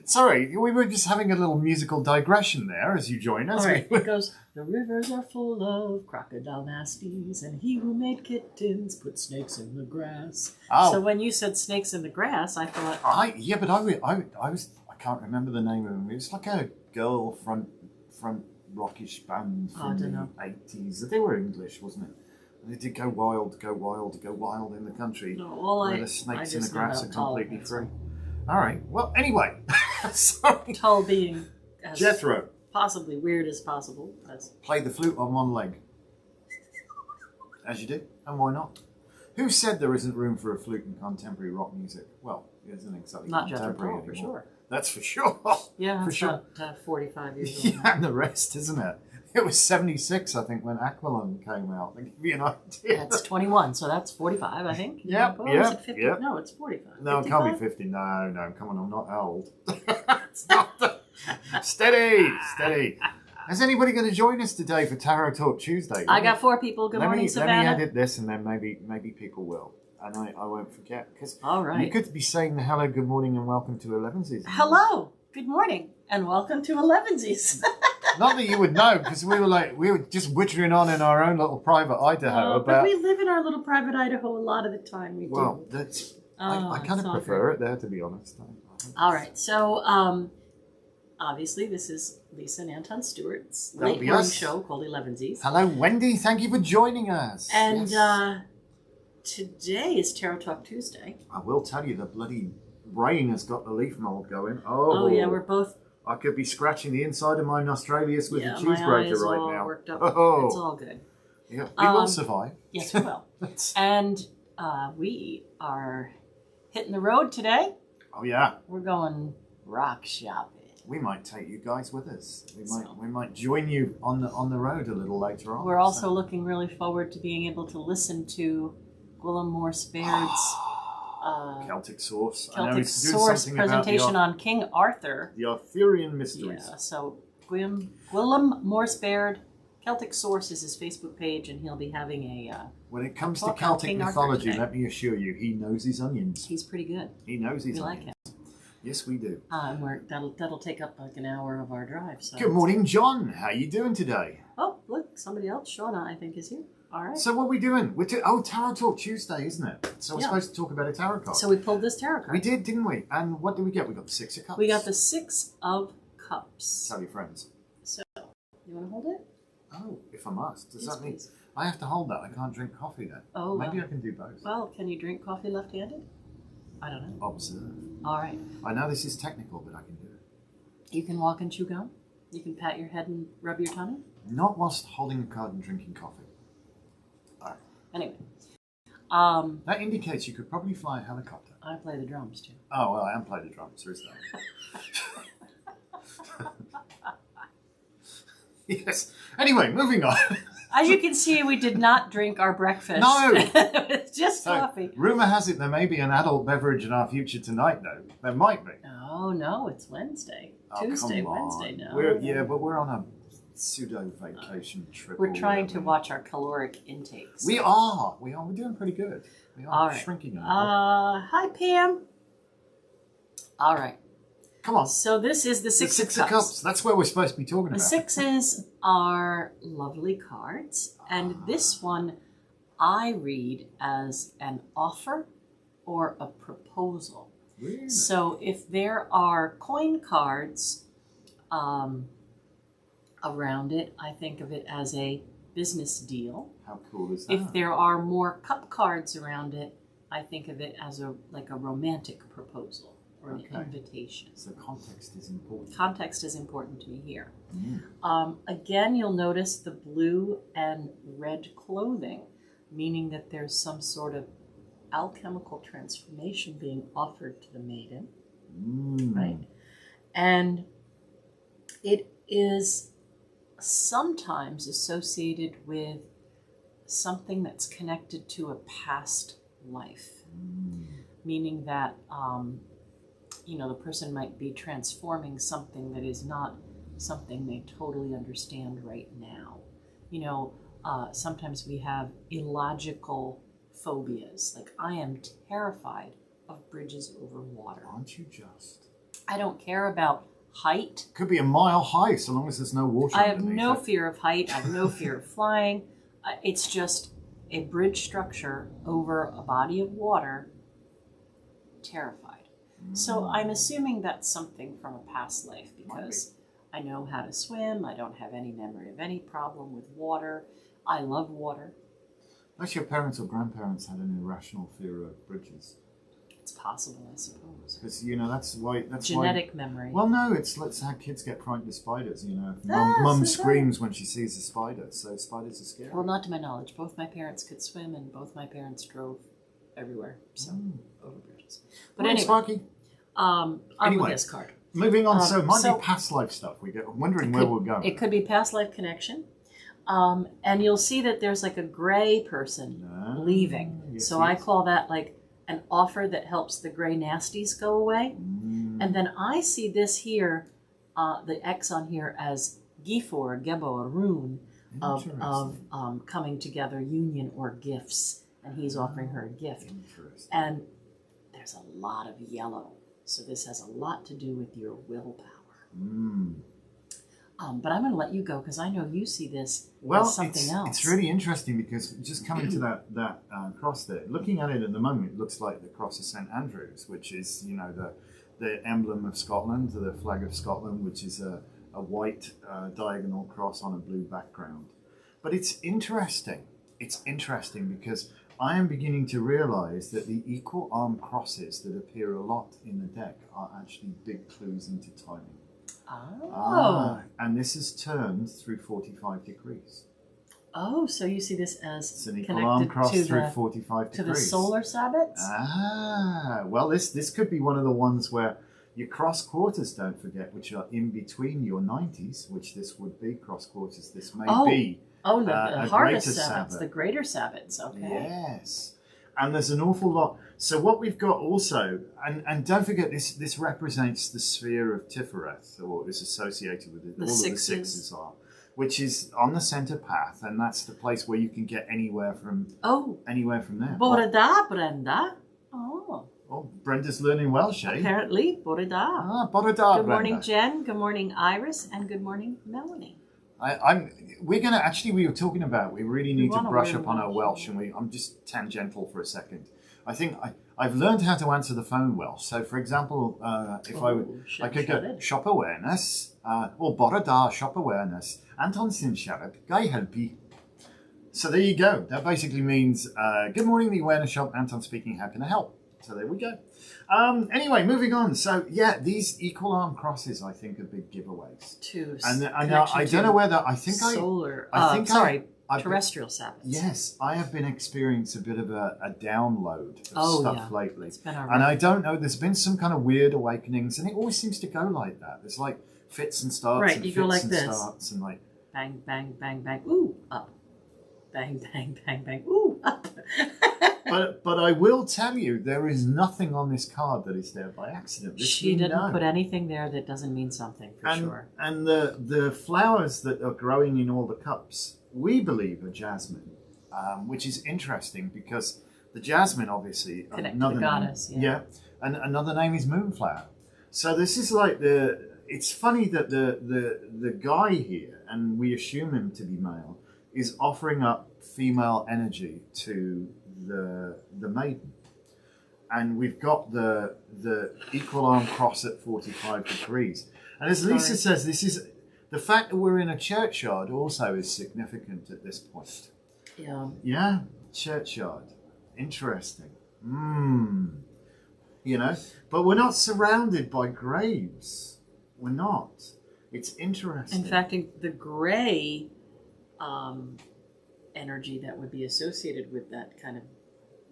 Sorry, we were just having a little musical digression there as you join us. All right, it goes, the rivers are full of crocodile nasties, and he who made kittens put snakes in the grass. Oh. So when you said snakes in the grass, I thought... I can't remember the name of them. It was like a girl front rockish band from the 80s. They were English, wasn't it? And they did go wild, go wild, go wild in the country. No, well, where the snakes in the grass are completely free. Right. All right. Well, anyway. Sorry. Tull being as Jethro. possibly weird as possible. Play the flute on one leg. As you do. And why not? Who said there isn't room for a flute in contemporary rock music? Well, it isn't exactly not contemporary Jethro, for sure. That's for sure. Yeah, for sure. About 45 years old. Yeah, and the rest, isn't it? It was 76, I think, when Aqualung came out. To give you an idea. That's 21, so that's 45, I think. Yep, yep. No, it's 45. No, 55? It can't be 50. No, come on, I'm not old. It's not Steady. Is anybody going to join us today for Tarot Talk Tuesday? I got 4 people. Good morning, Savannah. Let me edit this, and then maybe people will. And I won't forget. Because all right. You could be saying hello, good morning, and welcome to Elevensies. Hello, good morning, and welcome to Elevensies. Not that you would know, because we were just wittering on in our own little private Idaho. But we live in our little private Idaho a lot of the time. We do. Well, I kind of prefer it there, to be honest. All right, so obviously this is Lisa and Anton Stewart's late morning show called Elevensies. Hello, Wendy. Thank you for joining us. And today is Tarot Talk Tuesday. I will tell you, the bloody rain has got the leaf mold going. Oh yeah, we're both. I could be scratching the inside of my Australius with a cheese grater right now. Worked up. It's all good. Yeah, we will survive. Yes, we will. And we are hitting the road today. Oh yeah. We're going rock shopping. We might take you guys with us. We might join you on the road a little later on. We're also looking really forward to being able to listen to Gwilym Moore-Spaird's Celtic Source. Presentation on King Arthur. The Arthurian Mysteries. Yeah, so Gwilym Moore-Spaird, Celtic Source is his Facebook page, and he'll be having a... when it comes to Celtic mythology, let me assure you, he knows his onions. He's pretty good. He knows his onions. We like him. Yes, we do. That'll take up like an hour of our drive. So good morning, John. How are you doing today? Oh, look, somebody else, Shauna, I think, is here. All right. So what are we doing? Tarot Talk Tuesday, isn't it? So we're supposed to talk about a tarot card. So we pulled this tarot card. We did, didn't we? And what did we get? We got the 6 of Cups. We got the 6 of Cups. Tell your friends. So, you want to hold it? Oh, if I must. Does that mean please. I have to hold that? I can't drink coffee then. Oh, maybe I can do both. Well, can you drink coffee left-handed? I don't know. Observe. All right. I know this is technical, but I can do it. You can walk and chew gum. You can pat your head and rub your tummy. Not whilst holding a card and drinking coffee. All right. Anyway. That indicates you could probably fly a helicopter. I play the drums too. Oh, well, I am playing the drums. There is that. Yes. Anyway, moving on. As you can see, we did not drink our breakfast. No. It's just coffee. Rumour has it there may be an adult beverage in our future tonight, though. There might be. Oh, no, it's Wednesday. Oh, Wednesday now. But we're on a pseudo-vacation trip. We're trying to watch our caloric intakes. We are. We're doing pretty good. We are shrinking. Hi, Pam. All right. Come on. So this is the 6 of Cups. That's where we're supposed to be talking about. The 6s are lovely cards. And this one I read as an offer or a proposal. Really? So if there are coin cards around it, I think of it as a business deal. How cool is that? If there are more cup cards around it, I think of it as a romantic proposal or an invitation. So context is important. Context is important to me here. Mm. Again, you'll notice the blue and red clothing, meaning that there's some sort of alchemical transformation being offered to the maiden, right? And it is sometimes associated with something that's connected to a past life, meaning that the person might be transforming something that is not something they totally understand right now. Sometimes we have illogical phobias. Like, I am terrified of bridges over water. Aren't you just? I don't care about height. Could be a mile high, so long as there's no water I have underneath no it. fear of height. I have no fear of flying. It's just a bridge structure over a body of water. Terrified. So I'm assuming that's something from a past life because I know how to swim. I don't have any memory of any problem with water. I love water. Unless your parents or grandparents had an irrational fear of bridges. It's possible, I suppose. Because, that's why... Genetic memory. Well, no, let's how kids get frightened of spiders, Mum screams when she sees a spider, so spiders are scary. Well, not to my knowledge. Both my parents could swim and both my parents drove everywhere, so over bridges. But anyway, Sparky. I'm with this card. Moving on, so it might be past life stuff. I'm wondering where we'll go. It could be past life connection. And you'll see that there's like a gray person leaving. Yes, so I call that like an offer that helps the gray nasties go away. And then I see this here, the X on here, as Gifor, Gebo, Rune, of coming together, union or gifts. And he's offering her a gift. And there's a lot of yellow. So this has a lot to do with your willpower. But I'm going to let you go because I know you see this as something else. It's really interesting because just coming to that cross there, looking at it at the moment, it looks like the cross of St Andrews, which is, the emblem of Scotland, the flag of Scotland, which is a white diagonal cross on a blue background. But it's interesting. It's interesting because I am beginning to realise that the equal arm crosses that appear a lot in the deck are actually big clues into timing. And this is turned through 45 degrees. Oh, so you see this as it's an equal arm cross through 45 degrees. To the solar sabbats? Well, this could be one of the ones where your cross quarters, don't forget, which are in between your 90s, which this would be cross quarters. This may be the harvest sabbats, the greater sabbats. Okay. Yes. And there's an awful lot. So what we've got also, and don't forget, this represents the sphere of Tifereth, or is associated with it. All of the sixes are, which is on the centre path, and that's the place where you can get anywhere from there. Boreda, Brenda. Oh, Brenda's learning Welsh, eh? Apparently, Boreda. Boreda, Good morning, Jen. Good morning, Iris. And good morning, Melanie. We were talking about, we really need to brush up on our Welsh, and I'm just tangential for a second. I think I've learned how to answer the phone Welsh. So, for example, I could go shop awareness, or bore da shop awareness, Anton sin siarad, gai helpu. So there you go. That basically means, good morning, the awareness shop, Anton speaking, how can I help? So there we go. Anyway, moving on. So yeah, these equal arm crosses, I think, are big giveaways. I don't know whether terrestrial sabbats. Yes, I have been experiencing a bit of a download of stuff lately, it's been and I don't know. There's been some kind of weird awakenings, and it always seems to go like that. There's like fits and starts, right? And you fits go like and this, starts and like bang, bang, bang, bang, ooh, up, bang, bang, bang, bang, ooh, up. But I will tell you, there is nothing on this card that is there by accident. She didn't put anything there that doesn't mean something, for sure. And the flowers that are growing in all the cups, we believe are jasmine, which is interesting because the jasmine, obviously, another goddess, and another name is moonflower. So this is like it's funny that the guy here, and we assume him to be male, is offering up female energy to the maiden, and we've got the equal arm cross at 45 degrees. And as Lisa says, this is the fact that we're in a churchyard also is significant at this point. Yeah, churchyard. Interesting. But we're not surrounded by graves. We're not. It's interesting. In fact, the gray energy that would be associated with that kind of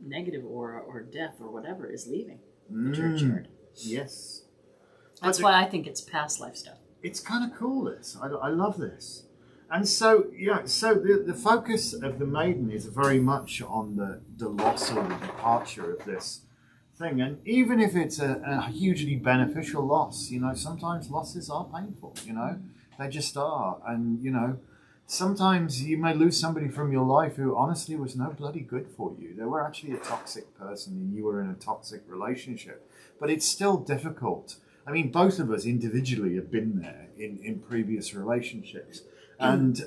negative aura or death or whatever is leaving the churchyard. Yes. That's why I think it's past life stuff. It's kind of cool, this. I love this. And so, the focus of the maiden is very much on the loss or the departure of this thing. And even if it's a hugely beneficial loss, sometimes losses are painful, They just are. And, sometimes you may lose somebody from your life who honestly was no bloody good for you. They were actually a toxic person and you were in a toxic relationship. But it's still difficult. I mean, both of us individually have been there in previous relationships. And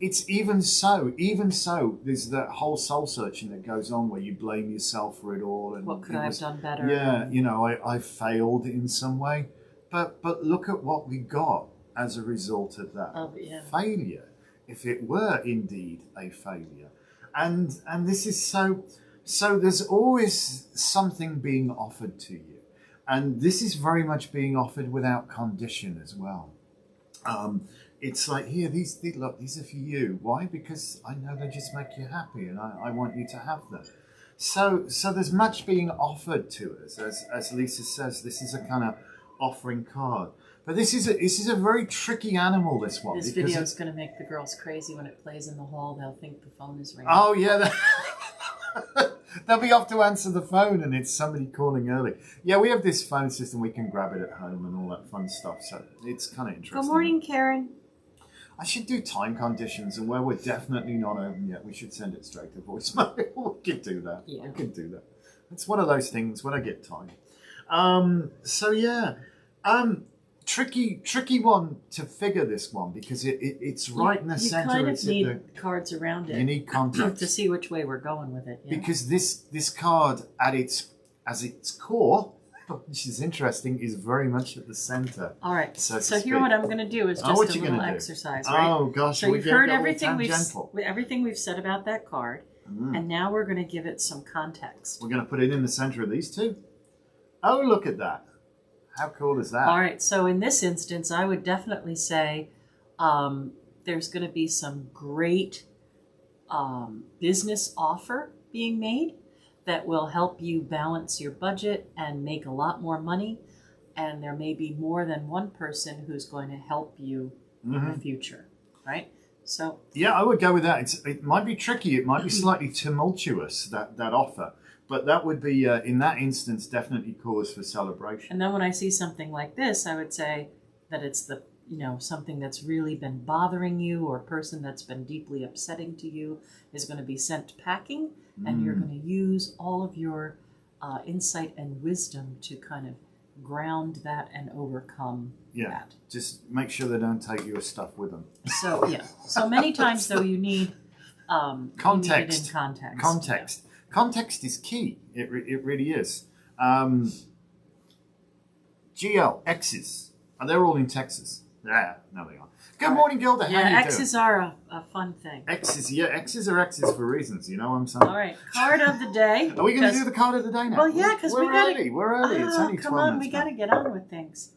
it's even so, there's that whole soul searching that goes on where you blame yourself for it all. And what could I have done better? Yeah, you know, I failed in some way. But look at what we got as a result of that failure, if it were indeed a failure. And this is so there's always something being offered to you. And this is very much being offered without condition as well. It's like, here, these are for you. Why? Because I know they just make you happy, and I want you to have them. So there's much being offered to us, as Lisa says. This is a kind of offering card, but this is a very tricky animal. This one. This video is going to make the girls crazy when it plays in the hall. They'll think the phone is ringing. Oh yeah. They'll be off to answer the phone and it's somebody calling early. Yeah, we have this phone system. We can grab it at home and all that fun stuff. So it's kind of interesting. Good morning, Karen. I should do time conditions, and where we're definitely not open yet, we should send it straight to voicemail. We could do that. Yeah. We could do that. It's one of those things when I get time. So yeah. Tricky one to figure this one, because it's right in the center. You kind of need cards around it. You need context to see which way we're going with it. Yeah. Because this card at its core, which is interesting, is very much at the center. All right. So here, what I'm going to do is just a little exercise. Right? Oh gosh! So you've heard everything we've said about that card, and now we're going to give it some context. We're going to put it in the center of these two. Oh, look at that! How cool is that? All right, so in this instance, I would definitely say there's going to be some great business offer being made that will help you balance your budget and make a lot more money. And there may be more than one person who's going to help you in the future, right? So yeah, I would go with that. It might be tricky. It might be slightly tumultuous, that offer. But that would be, in that instance, definitely cause for celebration. And then when I see something like this, I would say that it's something that's really been bothering you, or a person that's been deeply upsetting to you is going to be sent packing, and you're going to use all of your insight and wisdom to kind of ground that and overcome that. Just make sure they don't take your stuff with them. So, yeah. So many times, though, you need context. You need it in context. Context. Yeah. Context is key. It really is. GL, X's. They're all in Texas. Yeah, no, they are. Good morning, Gilda. Yeah, how you X's doing? are a fun thing. X's are X's for reasons, you know what I'm saying? All right, card of the day. Are we going to do the card of the day now? Well, yeah, because we're early. We're early. It's only 12 come on, minutes. We got to get on with things.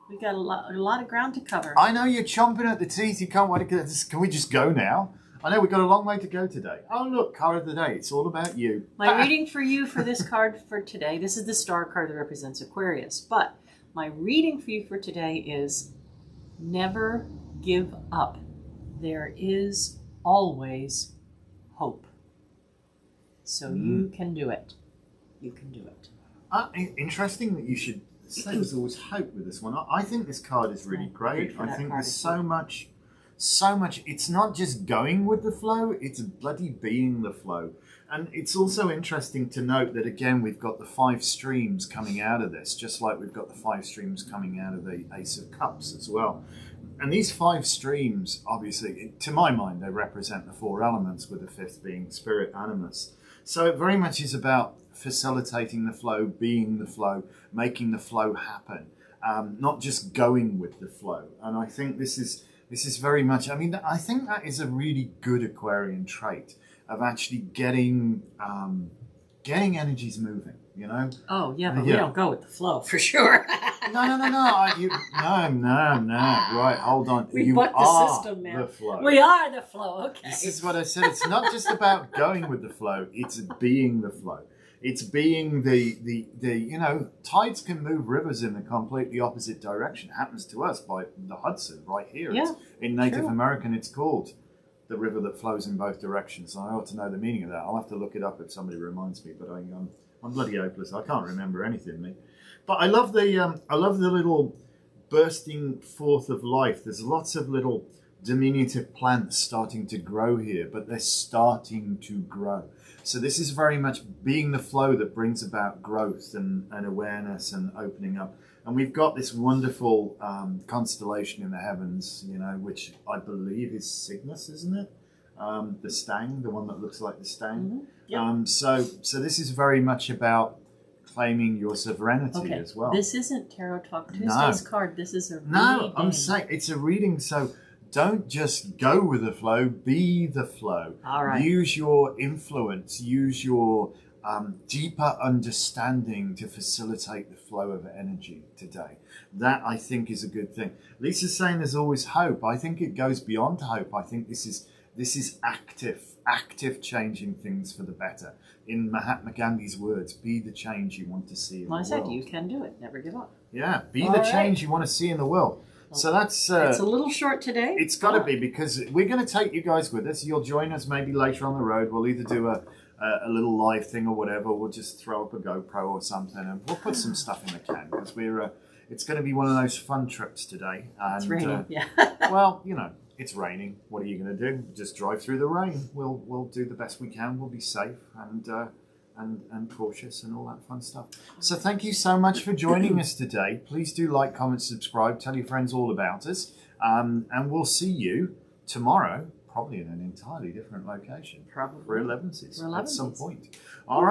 We got a lot of ground to cover. I know you're chomping at the teeth. You can't wait to get this. Can we just go now? I know we've got a long way to go today. Oh, look, card of the day. It's all about you. My reading for you for this card for today, this is the star card that represents Aquarius. But my reading for you for today is never give up. There is always hope. So you can do it. You can do it. Interesting that you should say there's always hope with this one. I think this card is really great. I think there's so much. It's not just going with the flow, it's bloody being the flow. And it's also interesting to note that, again, we've got the 5 streams coming out of this, just like we've got the 5 streams coming out of the Ace of Cups as well. And these 5 streams, obviously, to my mind, they represent the 4 elements, with the 5th being spirit animus. So it very much is about facilitating the flow, being the flow, making the flow happen, not just going with the flow. And I think this is very much, I mean, I think that is a really good Aquarian trait of actually getting energies moving, you know? Oh, yeah, but we don't go with the flow, for sure. No. Right, hold on. We you bucked the are system, man. the flow. We are the flow, okay. This is what I said. It's not just about going with the flow. It's being the flow. It's being the tides can move rivers in the completely opposite direction. It happens to us by the Hudson right here. Yeah, in Native American, it's called the river that flows in both directions. I ought to know the meaning of that. I'll have to look it up if somebody reminds me. But I'm bloody hopeless. I can't remember anything, mate. But I love the little bursting forth of life. There's lots of little diminutive plants starting to grow here, but they're starting to grow. So this is very much being the flow that brings about growth and awareness and opening up. And we've got this wonderful constellation in the heavens, you know, which I believe is Cygnus, isn't it? The stang, the one that looks like the stang. Yep. So this is very much about claiming your sovereignty as well. This isn't Tarot Talk Tuesday's card. This is a reading. No, I'm saying it's a reading. So don't just go with the flow. Be the flow. All right. Use your influence. Use your deeper understanding to facilitate the flow of energy today. That, I think, is a good thing. Lisa's saying there's always hope. I think it goes beyond hope. I think this is active changing things for the better. In Mahatma Gandhi's words, be the change you want to see in the world. I said you can do it. Never give up. Yeah, be the change you want to see in the world. So that's... it's a little short today. It's got to be, because we're going to take you guys with us. You'll join us maybe later on the road. We'll either do a little live thing or whatever. We'll just throw up a GoPro or something, and we'll put some stuff in the can, because it's going to be one of those fun trips today. And, it's raining, yeah. Well, you know, it's raining. What are you going to do? Just drive through the rain. We'll do the best we can. We'll be safe and cautious and all that fun stuff. So thank you so much for joining us today. Please do like, comment, subscribe. Tell your friends all about us. And we'll see you tomorrow, probably in an entirely different location. Probably. For Elevensies at some point. All right.